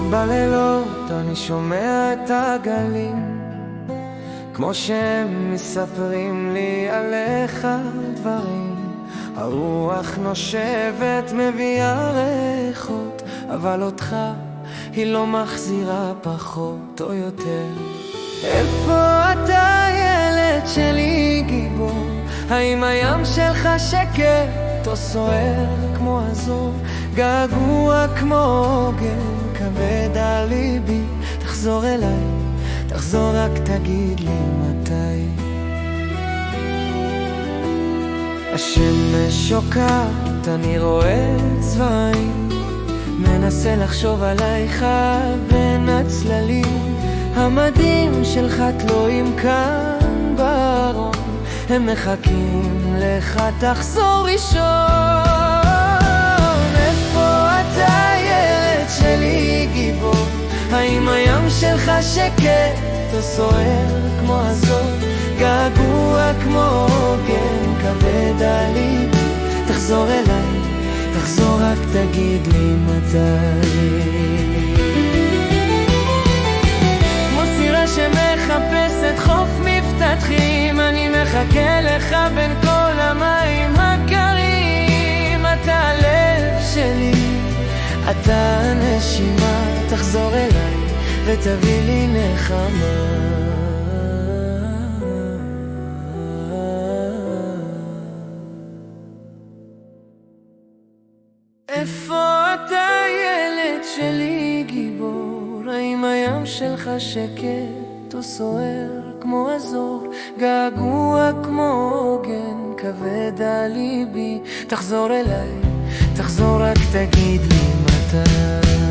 בלילות אני שומע את הגלים, כמו שהם מספרים לי עליך דברים. הרוח נושבת מביאה ריחות, אבל אותך היא לא מחזירה פחות או יותר. איפה אתה ילד שלי גיבור? האם הים שלך שקט או סוער כמו הזור? געגוע כמו עוגן כבד על ליבי. תחזור אליי, תחזור רק תגיד לי מתי. השמש שוקעת, אני רואה צבעים, מנסה לחשוב עלייך בין הצללים. המדים שלך תלויים כאן בארון, הם מחכים לך, תחזור ראשון. איפה אתה ילד שלי גיבור? האם הים שלך שקט או סוער כמו הזור? געגוע כמו עוגן כבד על ליבי. תחזור אליי, תחזור רק תגיד לי מתי. כמו סירה שמחפשת חוף מבטחים, אני מחכה לך בין כל המים הקרים. אתה הלב שלי, אתה הנשימה. תחזור אליי ותביא לי נחמה. איפה אתה ילד שלי גיבור? האם הים שלך שקט או סוער כמו הזור? געגוע כמו עוגן כבד על ליבי. תחזור אליי, תחזור רק תגיד לי מתי.